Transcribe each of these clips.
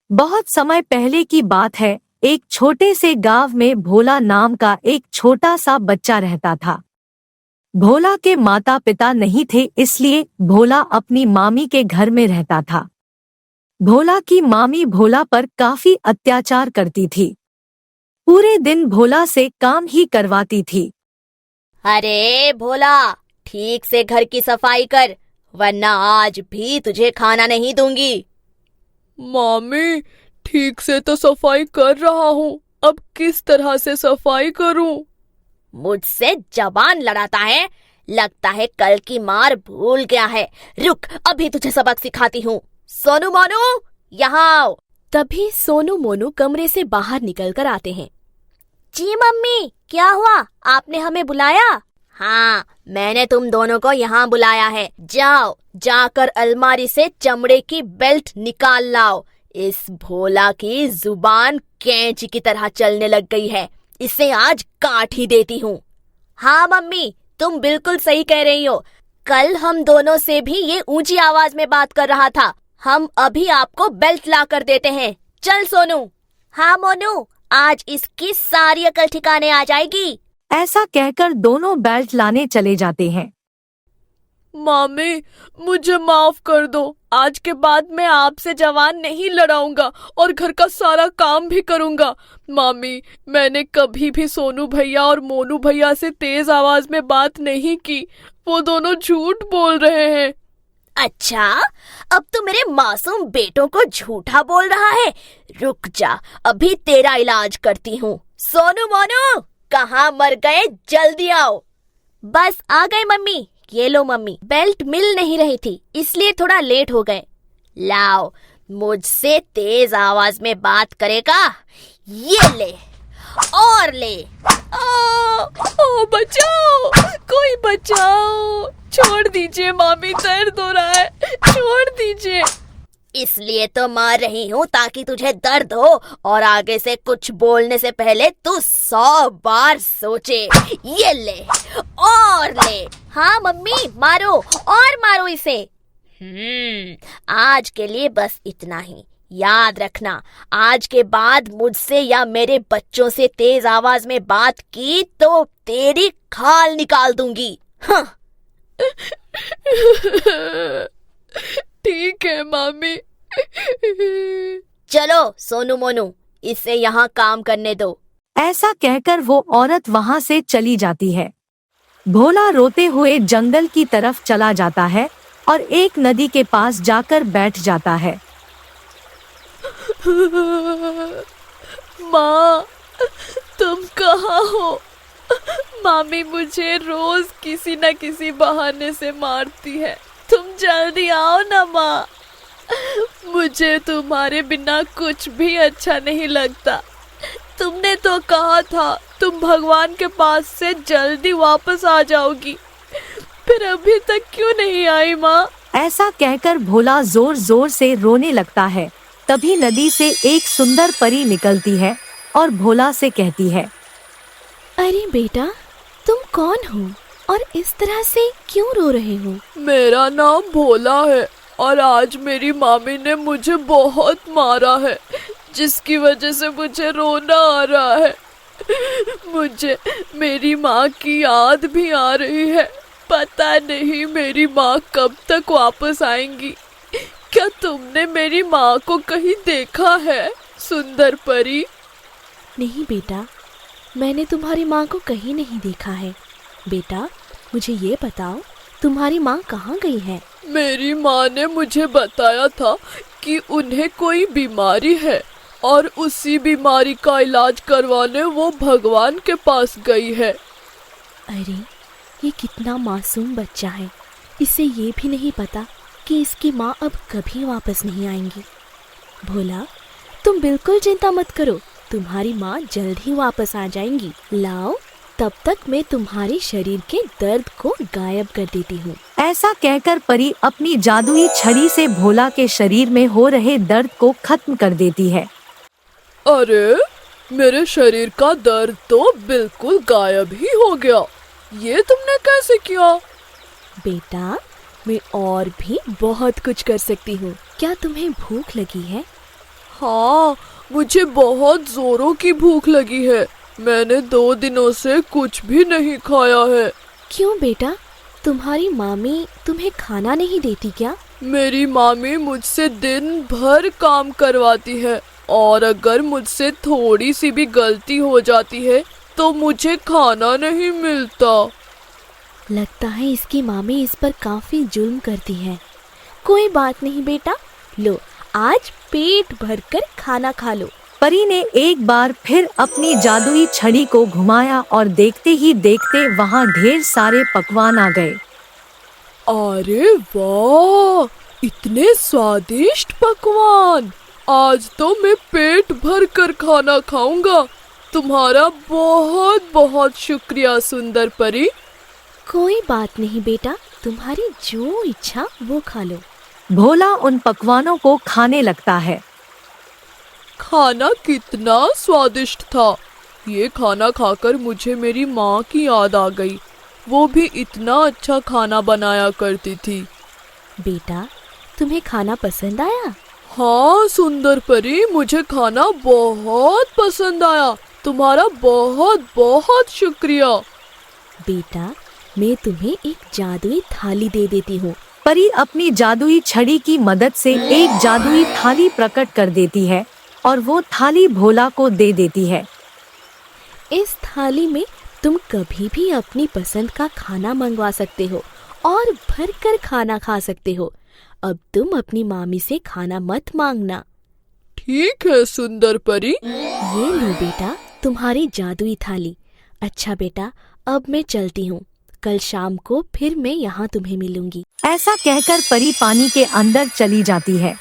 बहुत समय पहले की बात है। एक छोटे से गांव में भोला नाम का एक छोटा सा बच्चा रहता था। भोला के माता पिता नहीं थे, इसलिए भोला अपनी मामी के घर में रहता था। भोला की मामी भोला पर काफी अत्याचार करती थी। पूरे दिन भोला से काम ही करवाती थी। अरे भोला, ठीक से घर की सफाई कर, वरना आज भी तुझे खाना नहीं दूंगी। मामी, ठीक से तो सफाई कर रहा हूँ, अब किस तरह से सफाई करूँ? मुझसे जबान लड़ाता है, लगता है कल की मार भूल गया है। रुक, अभी तुझे सबक सिखाती हूँ। सोनू मोनू, यहाँ आओ। तभी सोनू मोनू कमरे से बाहर निकल कर आते हैं। जी मम्मी, क्या हुआ? आपने हमें बुलाया? हाँ, मैंने तुम दोनों को यहाँ बुलाया है। जाओ, जाकर अलमारी से चमड़े की बेल्ट निकाल लाओ। इस भोला की जुबान कैंची की तरह चलने लग गई है, इसे आज काट ही देती हूँ। हाँ मम्मी, तुम बिल्कुल सही कह रही हो। कल हम दोनों से भी ये ऊंची आवाज में बात कर रहा था। हम अभी आपको बेल्ट ला कर देते हैं। चल सोनू। हाँ मोनू, आज इसकी सारी अकल ठिकाने आ जाएगी। ऐसा कहकर दोनों बेल्ट लाने चले जाते हैं। मामी, मुझे माफ कर दो। आज के बाद मैं आपसे जबान नहीं लड़ाऊंगा और घर का सारा काम भी करूंगा। मामी, मैंने कभी भी सोनू भैया और मोनू भैया से तेज आवाज में बात नहीं की। वो दोनों झूठ बोल रहे हैं। अच्छा, अब तो मेरे मासूम बेटों को झूठा बोल रहा है। रुक जा, अभी तेरा इलाज करती हूँ। सोनू मोनू, कहाँ मर गए? जल्दी आओ। बस आ गए मम्मी। ये लो मम्मी, बेल्ट मिल नहीं रही थी, इसलिए थोड़ा लेट हो गए। लाओ, मुझसे तेज आवाज में बात करेगा? ये ले और ले। ओ बचाओ, कोई बचाओ, छोड़ दीजिए मामी, दर्द हो रहा है, छोड़ दीजिए। इसलिए तो मार रही हूँ ताकि तुझे दर्द हो और आगे से कुछ बोलने से पहले तू 100 बार सोचे। ये ले और ले। हाँ मम्मी, मारो और मारो इसे। आज के लिए बस इतना ही। याद रखना, आज के बाद मुझसे या मेरे बच्चों से तेज आवाज में बात की तो तेरी खाल निकाल दूंगी। हाँ। ठीक है मामी। चलो सोनू मोनू, इसे यहाँ काम करने दो। ऐसा कहकर वो औरत वहाँ से चली जाती है। भोला रोते हुए जंगल की तरफ चला जाता है और एक नदी के पास जाकर बैठ जाता है। माँ, तुम कहाँ हो? मामी मुझे रोज किसी न किसी बहाने से मारती है। तुम जल्दी आओ ना माँ। मुझे तुम्हारे बिना कुछ भी अच्छा नहीं लगता। तुमने तो कहा था तुम भगवान के पास से जल्दी वापस आ जाओगी, फिर अभी तक क्यों नहीं आई माँ? ऐसा कहकर भोला जोर जोर से रोने लगता है। तभी नदी से एक सुंदर परी निकलती है और भोला से कहती है, अरे बेटा, तुम कौन हो और इस तरह से क्यों रो रहे हो? मेरा नाम भोला है और आज मेरी मामी ने मुझे बहुत मारा है, जिसकी वजह से मुझे रोना आ रहा है। मुझे मेरी माँ की याद भी आ रही है। पता नहीं मेरी माँ कब तक वापस आएंगी। क्या तुमने मेरी माँ को कहीं देखा है, सुंदर परी? नहीं बेटा, मैंने तुम्हारी माँ को कहीं नहीं देखा है। बेटा, मुझे ये बताओ, तुम्हारी माँ कहाँ गई है? मेरी माँ ने मुझे बताया था कि उन्हें कोई बीमारी है और उसी बीमारी का इलाज करवाने वो भगवान के पास गई है। अरे, ये कितना मासूम बच्चा है। इसे ये भी नहीं पता कि इसकी माँ अब कभी वापस नहीं आएंगी। भोला, तुम बिल्कुल चिंता मत करो, तुम्हारी माँ जल्द ही वापस आ जाएंगी। लाओ, तब तक मैं तुम्हारे शरीर के दर्द को गायब कर देती हूँ। ऐसा कहकर परी अपनी जादुई छड़ी से भोला के शरीर में हो रहे दर्द को खत्म कर देती है। अरे, मेरे शरीर का दर्द तो बिल्कुल गायब ही हो गया। ये तुमने कैसे किया? बेटा, मैं और भी बहुत कुछ कर सकती हूँ। क्या तुम्हें भूख लगी है? हाँ, मुझे बहुत जोरों की भूख लगी है। मैंने 2 दिनों से कुछ भी नहीं खाया है। क्यों बेटा, तुम्हारी मामी तुम्हें खाना नहीं देती क्या? मेरी मामी मुझसे दिन भर काम करवाती है और अगर मुझसे थोड़ी सी भी गलती हो जाती है तो मुझे खाना नहीं मिलता। लगता है इसकी मामी इस पर काफी जुल्म करती है। कोई बात नहीं बेटा, लो आज पेट भरकर खाना खा लो। परी ने एक बार फिर अपनी जादुई छड़ी को घुमाया और देखते ही देखते वहाँ ढेर सारे पकवान आ गए। अरे वाह, इतने स्वादिष्ट पकवान! आज तो मैं पेट भर कर खाना खाऊंगा। तुम्हारा बहुत बहुत शुक्रिया सुंदर परी। कोई बात नहीं बेटा, तुम्हारी जो इच्छा वो खा लो। भोला उन पकवानों को खाने लगता है। खाना कितना स्वादिष्ट था। ये खाना खाकर मुझे मेरी माँ की याद आ गई। वो भी इतना अच्छा खाना बनाया करती थी। बेटा, तुम्हें खाना पसंद आया? हाँ सुंदर परी, मुझे खाना बहुत पसंद आया। तुम्हारा बहुत बहुत शुक्रिया। बेटा, मैं तुम्हें एक जादुई थाली दे देती हूँ। परी अपनी जादुई छड़ी की मदद से एक जादुई थाली प्रकट कर देती है और वो थाली भोला को दे देती है। इस थाली में तुम कभी भी अपनी पसंद का खाना मंगवा सकते हो और भर कर खाना खा सकते हो। अब तुम अपनी मामी से खाना मत मांगना। ठीक है सुंदर परी। ये लो बेटा, तुम्हारी जादुई थाली। अच्छा बेटा, अब मैं चलती हूँ। कल शाम को फिर मैं यहाँ तुम्हें मिलूंगी। ऐसा कहकर परी पानी के अंदर चली जाती है।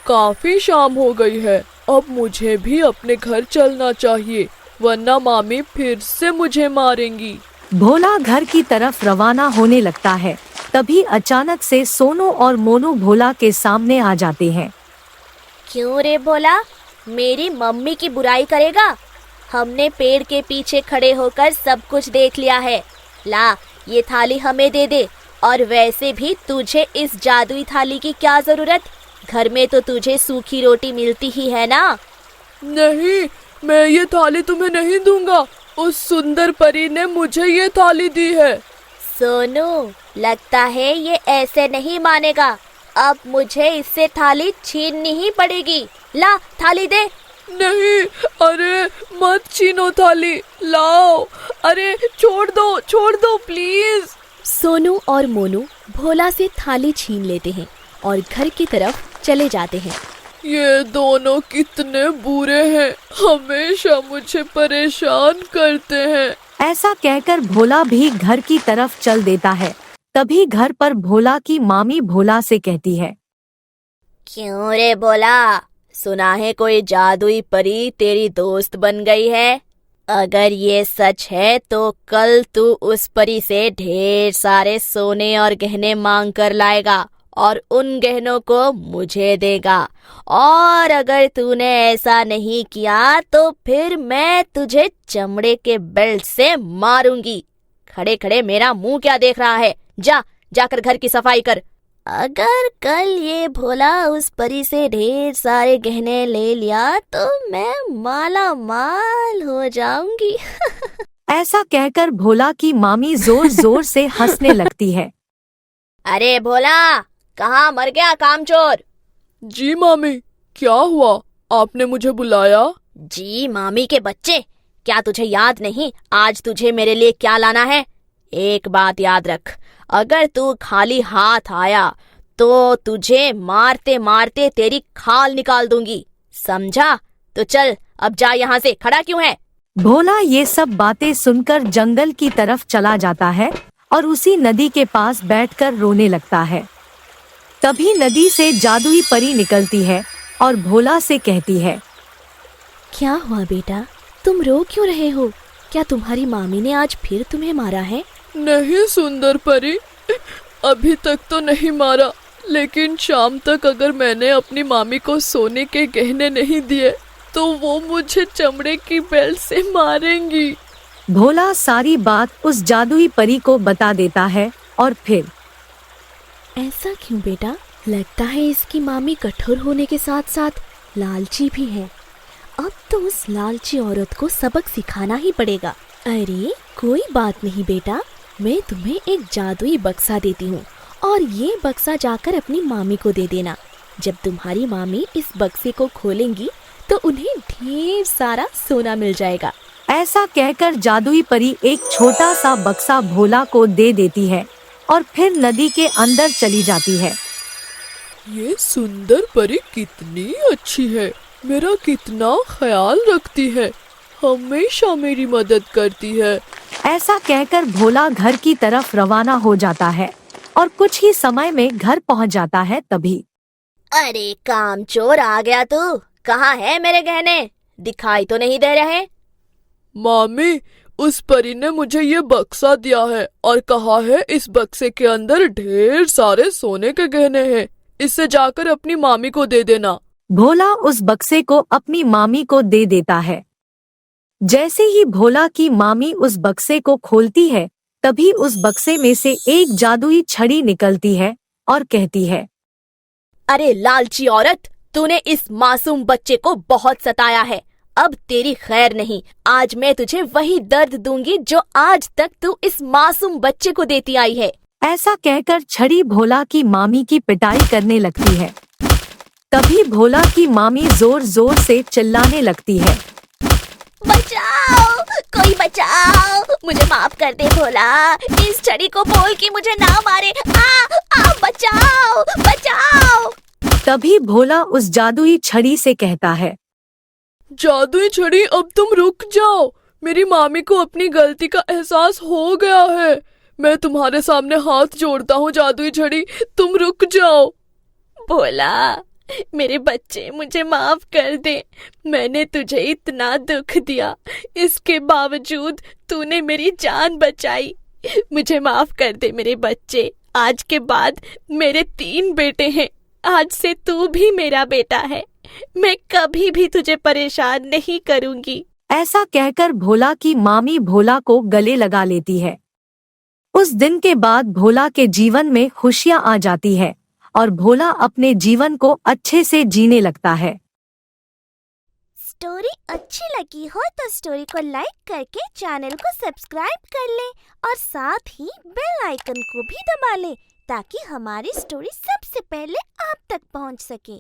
काफी शाम हो गई है, अब मुझे भी अपने घर चलना चाहिए, वरना मामी फिर से मुझे मारेंगी। भोला घर की तरफ रवाना होने लगता है। तभी अचानक से सोनू और मोनू भोला के सामने आ जाते हैं। क्यों रे भोला, मेरी मम्मी की बुराई करेगा? हमने पेड़ के पीछे खड़े होकर सब कुछ देख लिया है। ला, ये थाली हमें दे दे। और वैसे भी तुझे इस जादुई थाली की क्या जरूरत? घर में तो तुझे सूखी रोटी मिलती ही है ना। नहीं, मैं ये थाली तुम्हें नहीं दूंगा। उस सुंदर परी ने मुझे ये थाली दी है। सोनू, लगता है ये ऐसे नहीं मानेगा। अब मुझे इससे थाली छीननी ही पड़ेगी। ला, थाली दे। नहीं, अरे मत छीनो थाली, लाओ। अरे छोड़ दो प्लीज। सोनू और मोनू भोला से थाली छीन लेते हैं और घर की तरफ चले जाते हैं। ये दोनों कितने बुरे हैं, हमेशा मुझे परेशान करते हैं। ऐसा कहकर भोला भी घर की तरफ चल देता है। तभी घर पर भोला की मामी भोला से कहती है। क्यों रे भोला, सुना है कोई जादुई परी तेरी दोस्त बन गई है? अगर ये सच है तो कल तू उस परी से ढेर सारे सोने और गहने मांग कर लाएगा और उन गहनों को मुझे देगा। और अगर तूने ऐसा नहीं किया तो फिर मैं तुझे चमड़े के बेल्ट से मारूंगी। खड़े खड़े मेरा मुंह क्या देख रहा है? जाकर घर की सफाई कर। अगर कल ये भोला उस परी से ढेर सारे गहने ले लिया तो मैं माला माल हो जाऊंगी। ऐसा कहकर भोला की मामी जोर जोर से हंसने लगती है। अरे भोला, कहाँ मर गया कामचोर? जी मामी, क्या हुआ? आपने मुझे बुलाया? जी मामी के बच्चे, क्या तुझे याद नहीं आज तुझे मेरे लिए क्या लाना है? एक बात याद रख, अगर तू खाली हाथ आया तो तुझे मारते मारते तेरी खाल निकाल दूंगी, समझा? तो चल अब जा यहाँ से, खड़ा क्यों है? भोला ये सब बातें सुनकर जंगल की तरफ चला जाता है और उसी नदी के पास बैठकर रोने लगता है। तभी नदी से जादुई परी निकलती है और भोला से कहती है। क्या हुआ बेटा, तुम रो क्यों रहे हो? क्या तुम्हारी मामी ने आज फिर तुम्हें मारा है? नहीं सुंदर परी, अभी तक तो नहीं मारा, लेकिन शाम तक अगर मैंने अपनी मामी को सोने के गहने नहीं दिए तो वो मुझे चमड़े की बेल्ट से मारेंगी। भोला सारी बात उस जादुई परी को बता देता है और फिर। ऐसा क्यों बेटा? लगता है इसकी मामी कठोर होने के साथ साथ लालची भी है। अब तो उस लालची औरत को सबक सिखाना ही पड़ेगा। अरे कोई बात नहीं बेटा, मैं तुम्हें एक जादुई बक्सा देती हूँ और ये बक्सा जाकर अपनी मामी को दे देना। जब तुम्हारी मामी इस बक्से को खोलेंगी तो उन्हें ढेर सारा सोना मिल जाएगा। ऐसा कहकर जादुई परी एक छोटा सा बक्सा भोला को दे देती है और फिर नदी के अंदर चली जाती है। ये सुंदर परी कितनी अच्छी है, मेरा कितना ख्याल रखती है, हमेशा मेरी मदद करती है। ऐसा कहकर भोला घर की तरफ रवाना हो जाता है और कुछ ही समय में घर पहुंच जाता है। तभी अरे कामचोर आ गया तू, कहाँ है मेरे गहने? दिखाई तो नहीं दे रहे। मामी, उस परी ने मुझे ये बक्सा दिया है और कहा है इस बक्से के अंदर ढेर सारे सोने के गहने हैं, इसे जाकर अपनी मामी को दे देना। भोला उस बक्से को अपनी मामी को दे देता है। जैसे ही भोला की मामी उस बक्से को खोलती है, तभी उस बक्से में से एक जादुई छड़ी निकलती है और कहती है, अरे लालची औरत, तूने इस मासूम बच्चे को बहुत सताया है, अब तेरी खैर नहीं। आज मैं तुझे वही दर्द दूंगी जो आज तक तू इस मासूम बच्चे को देती आई है। ऐसा कहकर छड़ी भोला की मामी की पिटाई करने लगती है। तभी भोला की मामी जोर जोर से चिल्लाने लगती है, बचाओ, कोई बचाओ, मुझे माफ कर दे भोला, इस छड़ी को बोल कि मुझे ना मारे, बचाओ बचाओ। तभी भोला उस जादुई छड़ी से कहता है, जादुई छड़ी, अब तुम रुक जाओ, मेरी मामी को अपनी गलती का एहसास हो गया है, मैं तुम्हारे सामने हाथ जोड़ता हूँ जादुई छड़ी, तुम रुक जाओ। भोला, मेरे बच्चे, मुझे माफ कर दे, मैंने तुझे इतना दुख दिया, इसके बावजूद तूने मेरी जान बचाई, मुझे माफ कर दे मेरे बच्चे। आज के बाद मेरे 3 बेटे हैं, आज से तू भी मेरा बेटा है, मैं कभी भी तुझे परेशान नहीं करूंगी। ऐसा कहकर भोला की मामी भोला को गले लगा लेती है। उस दिन के बाद भोला के जीवन में खुशियां आ जाती है और भोला अपने जीवन को अच्छे से जीने लगता है। स्टोरी अच्छी लगी हो तो स्टोरी को लाइक करके चैनल को सब्सक्राइब कर लें और साथ ही बेल आइकन को भी दबा लें ताकि हमारी स्टोरी सबसे पहले आप तक पहुंच सके।